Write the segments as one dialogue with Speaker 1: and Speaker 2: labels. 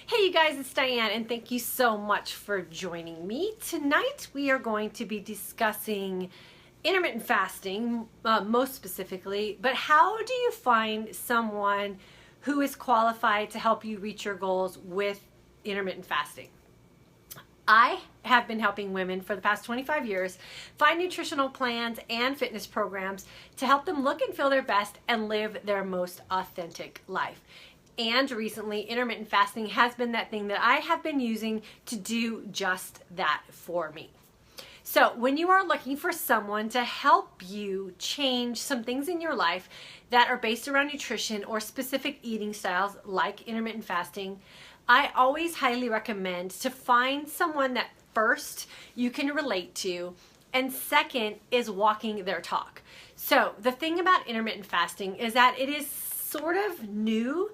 Speaker 1: Hey you guys, it's Diane and thank you so much for joining me. Tonight we are going to be discussing intermittent fasting, most specifically, but how do you find someone who is qualified to help you reach your goals with intermittent fasting? I have been helping women for the past 25 years find nutritional plans and fitness programs to help them look and feel their best and live their most authentic life. And recently, intermittent fasting has been that thing that I have been using to do just that for me. So when you are looking for someone to help you change some things in your life that are based around nutrition or specific eating styles like intermittent fasting, I always highly recommend to find someone that first you can relate to, and second is walking their talk. So the thing about intermittent fasting is that it is sort of new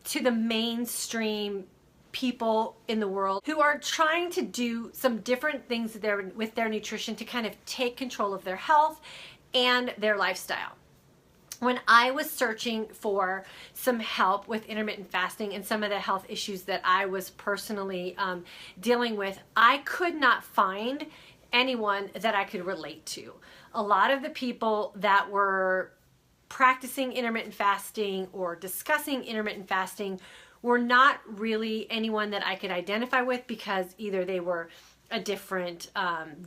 Speaker 1: to the mainstream people in the world who are trying to do some different things with their nutrition to kind of take control of their health and their lifestyle. When I was searching for some help with intermittent fasting and some of the health issues that I was personally dealing with, I could not find anyone that I could relate to. A lot of the people that were practicing intermittent fasting or discussing intermittent fasting were not really anyone that I could identify with, because either they were a different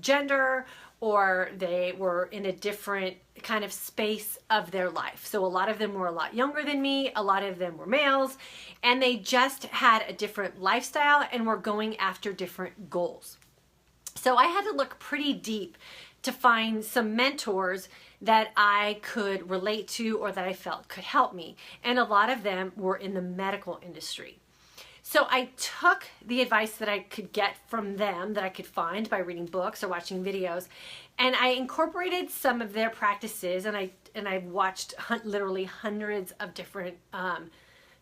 Speaker 1: gender or they were in a different kind of space of their life. So a lot of them were a lot younger than me, a lot of them were males, and they just had a different lifestyle and were going after different goals. So I had to look pretty deep to find some mentors that I could relate to or that I felt could help me. And a lot of them were in the medical industry. So I took the advice that I could get from them, that I could find by reading books or watching videos, and I incorporated some of their practices, and I watched literally hundreds of different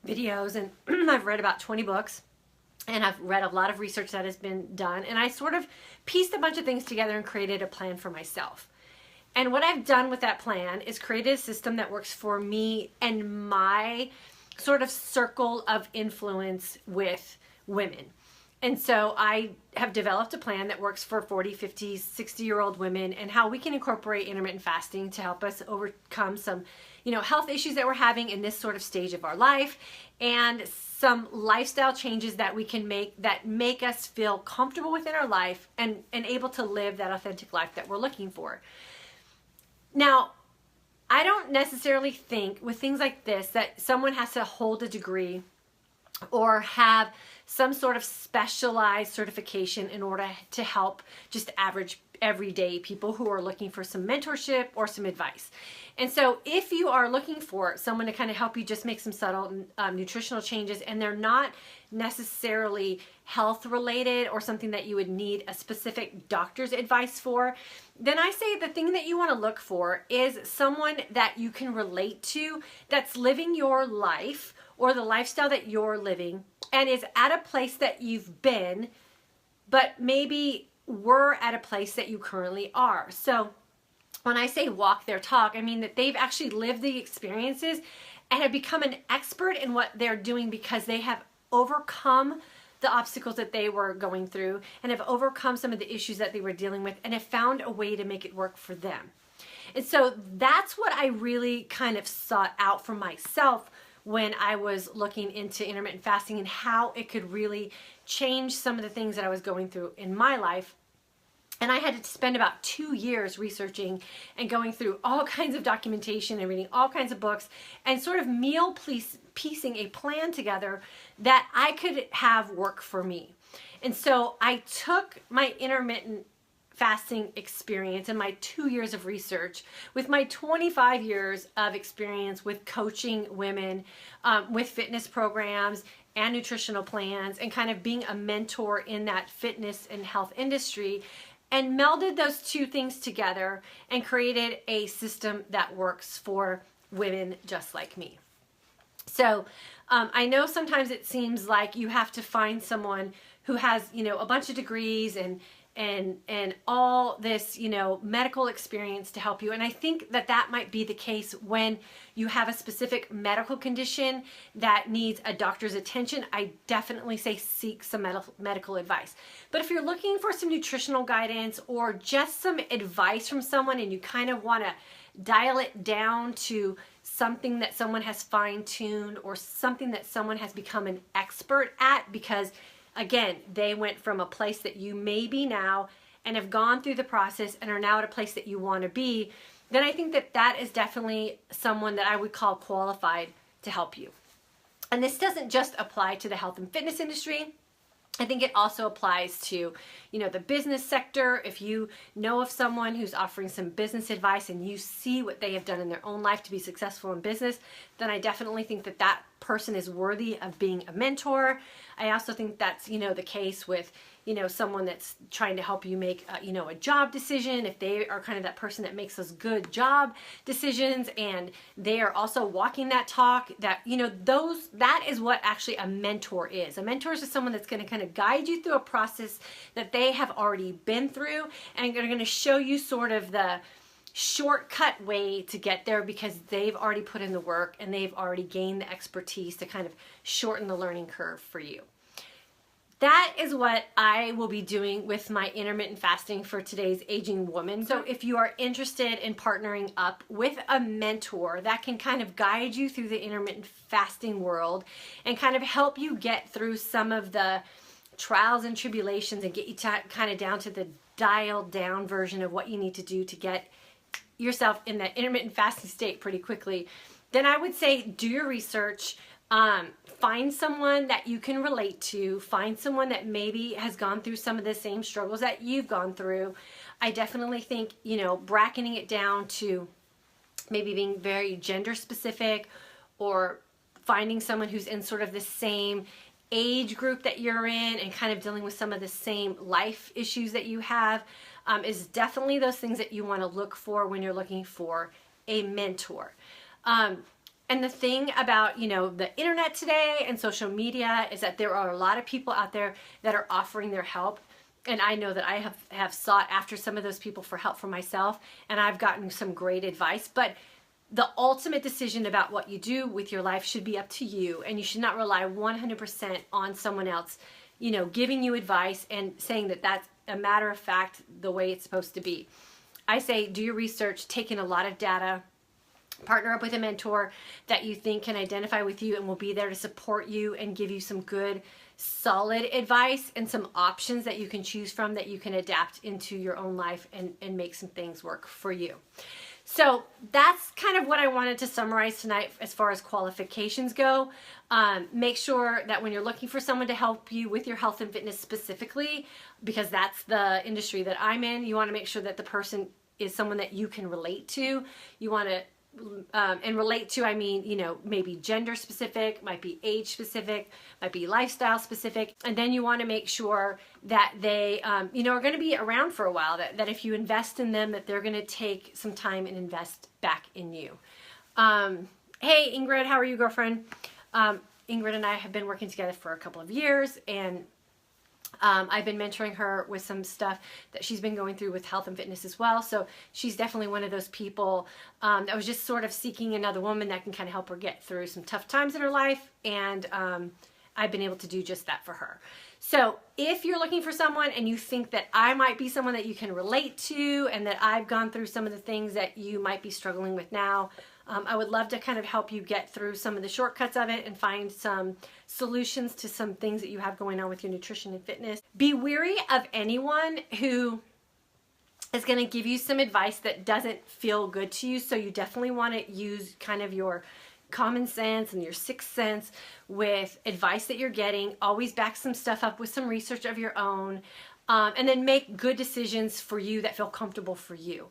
Speaker 1: videos, and I've read about 20 books. And I've read a lot of research that has been done, and I sort of pieced a bunch of things together and created a plan for myself. And what I've done with that plan is created a system that works for me and my sort of circle of influence with women. And so I have developed a plan that works for 40, 50, 60-year-old women, and how we can incorporate intermittent fasting to help us overcome some, health issues that we're having in this sort of stage of our life, and some lifestyle changes that we can make that make us feel comfortable within our life and able to live that authentic life that we're looking for. Now, I don't necessarily think with things like this that someone has to hold a degree or have some sort of specialized certification in order to help just average everyday people who are looking for some mentorship or some advice. And so if you are looking for someone to kind of help you just make some subtle nutritional changes, and they're not necessarily health related or something that you would need a specific doctor's advice for, then I say the thing that you want to look for is someone that you can relate to, that's living your life or the lifestyle that you're living, and is at a place that you've been, but maybe were at a place that you currently are. So when I say walk their talk, I mean that they've actually lived the experiences and have become an expert in what they're doing, because they have overcome the obstacles that they were going through and have overcome some of the issues that they were dealing with and have found a way to make it work for them. And so that's what I really kind of sought out for myself when I was looking into intermittent fasting and how it could really change some of the things that I was going through in my life. And I had to spend about 2 years researching and going through all kinds of documentation and reading all kinds of books and sort of piecing a plan together that I could have work for me. And so I took my intermittent fasting experience and my 2 years of research with my 25 years of experience with coaching women with fitness programs and nutritional plans, and kind of being a mentor in that fitness and health industry, and melded those two things together and created a system that works for women just like me. So I know sometimes it seems like you have to find someone who has, a bunch of degrees and and all this, you know, medical experience to help you. And I think that that might be the case when you have a specific medical condition that needs a doctor's attention. I definitely say seek some medical advice. But if you're looking for some nutritional guidance or just some advice from someone and you kind of want to dial it down to something that someone has fine-tuned or something that someone has become an expert at, because again, they went from a place that you may be now and have gone through the process and are now at a place that you want to be, then I think that that is definitely someone that I would call qualified to help you. And this doesn't just apply to the health and fitness industry. I think it also applies to, you know, the business sector. If you know of someone who's offering some business advice and you see what they have done in their own life to be successful in business, then I definitely think that that person is worthy of being a mentor. I also think that's, you know, the case with, you know, someone that's trying to help you make, you know, a job decision. If they are kind of that person that makes those good job decisions and they are also walking that talk, that, you know, that is what actually a mentor is. A mentor is just someone that's going to kind of guide you through a process that they have already been through, and they're going to show you sort of the shortcut way to get there because they've already put in the work and they've already gained the expertise to kind of shorten the learning curve for you. That is what I will be doing with my intermittent fasting for today's aging woman. So if you are interested in partnering up with a mentor that can kind of guide you through the intermittent fasting world and kind of help you get through some of the trials and tribulations and get you kind of down to the dialed down version of what you need to do to get yourself in that intermittent fasting state pretty quickly, then I would say do your research. Find someone that you can relate to. Find someone that maybe has gone through some of the same struggles that you've gone through. I definitely think, you know, bracketing it down to maybe being very gender specific or finding someone who's in sort of the same age group that you're in and kind of dealing with some of the same life issues that you have is definitely those things that you want to look for when you're looking for a mentor. And the thing about, you know, the internet today and social media is that there are a lot of people out there that are offering their help. And I know that I have sought after some of those people for help for myself, and I've gotten some great advice. But the ultimate decision about what you do with your life should be up to you, and you should not rely 100% on someone else, you know, giving you advice and saying that that's a matter of fact the way it's supposed to be. I say do your research, take in a lot of data, partner up with a mentor that you think can identify with you and will be there to support you and give you some good, solid advice and some options that you can choose from that you can adapt into your own life and make some things work for you. So that's kind of what I wanted to summarize tonight as far as qualifications go. Make sure that when you're looking for someone to help you with your health and fitness specifically, because that's the industry that I'm in, you want to make sure that the person is someone that you can relate to. You want to and relate to, I mean, you know, maybe gender specific, might be age specific, might be lifestyle specific. And then you want to make sure that they, you know, are going to be around for a while, that if you invest in them, that they're going to take some time and invest back in you. Hey, Ingrid, how are you, girlfriend? Ingrid and I have been working together for a couple of years, and I've been mentoring her with some stuff that she's been going through with health and fitness as well. So she's definitely one of those people that was just sort of seeking another woman that can kind of help her get through some tough times in her life. And I've been able to do just that for her. So if you're looking for someone and you think that I might be someone that you can relate to and that I've gone through some of the things that you might be struggling with now, I would love to kind of help you get through some of the shortcuts of it and find some solutions to some things that you have going on with your nutrition and fitness. Be wary of anyone who is going to give you some advice that doesn't feel good to you. So you definitely want to use kind of your common sense and your sixth sense with advice that you're getting. Always back some stuff up with some research of your own, and then make good decisions for you that feel comfortable for you.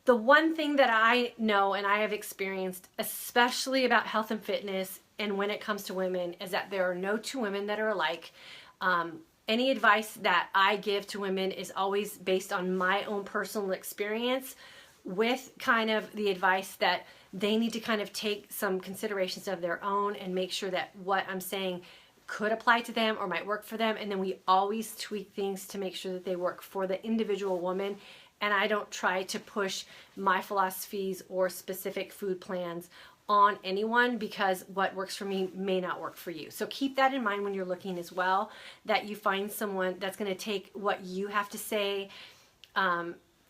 Speaker 1: The one thing that I know and I have experienced, especially about health and fitness and when it comes to women, is that there are no two women that are alike. Any advice that I give to women is always based on my own personal experience with kind of the advice that they need to kind of take some considerations of their own and make sure that what I'm saying could apply to them or might work for them. And then we always tweak things to make sure that they work for the individual woman. And I don't try to push my philosophies or specific food plans on anyone, because what works for me may not work for you. So keep that in mind when you're looking as well, that you find someone that's going to take what you have to say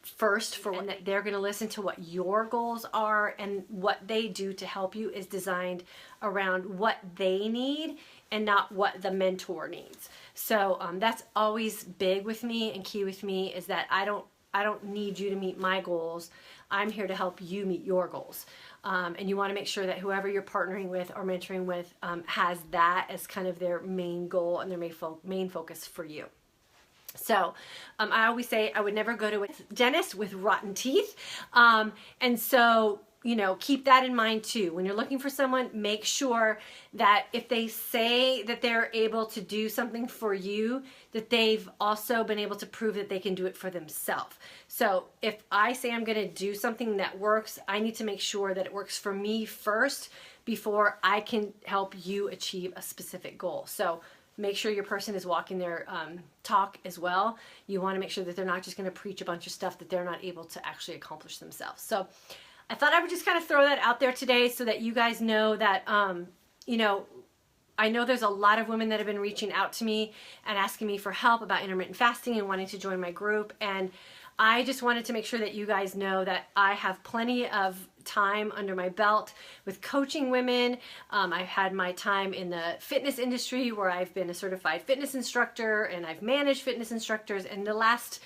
Speaker 1: first, and that they're going to listen to what your goals are, and what they do to help you is designed around what they need and not what the mentor needs. So that's always big with me and key with me, is that I don't need you to meet my goals. I'm here to help you meet your goals. And you want to make sure that whoever you're partnering with or mentoring with has that as kind of their main goal and their main focus for you. So I always say I would never go to a dentist with rotten teeth. And so, you know, keep that in mind too. When you're looking for someone, make sure that if they say that they're able to do something for you, that they've also been able to prove that they can do it for themselves. So if I say I'm going to do something that works, I need to make sure that it works for me first before I can help you achieve a specific goal. So make sure your person is walking their talk as well. You want to make sure that they're not just going to preach a bunch of stuff that they're not able to actually accomplish themselves. So I thought I would just kind of throw that out there today so that you guys know that, you know, I know there's a lot of women that have been reaching out to me and asking me for help about intermittent fasting and wanting to join my group. And I just wanted to make sure that you guys know that I have plenty of time under my belt with coaching women. I've had my time in the fitness industry where I've been a certified fitness instructor and I've managed fitness instructors. And the last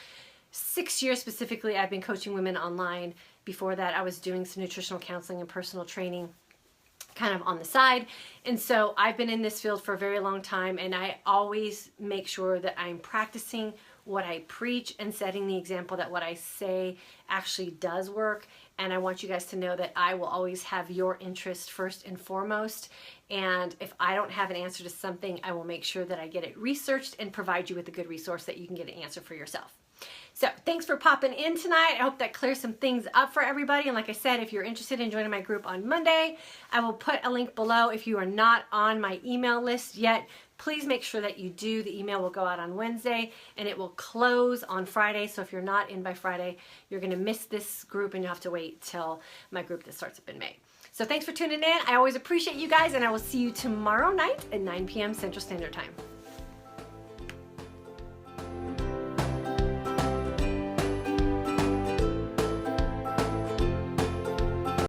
Speaker 1: 6 years specifically, I've been coaching women online. Before that, I was doing some nutritional counseling and personal training kind of on the side. And so I've been in this field for a very long time, and I always make sure that I'm practicing what I preach and setting the example that what I say actually does work. And I want you guys to know that I will always have your interest first and foremost. And if I don't have an answer to something, I will make sure that I get it researched and provide you with a good resource that you can get an answer for yourself. So thanks for popping in tonight. I hope that clears some things up for everybody. And like I said, if you're interested in joining my group on Monday, I will put a link below. If you are not on my email list yet, please make sure that you do. The email will go out on Wednesday and it will close on Friday. So if you're not in by Friday, you're going to miss this group and you'll have to wait till my group that starts up in May. So thanks for tuning in. I always appreciate you guys, and I will see you tomorrow night at 9 p.m. Central Standard Time.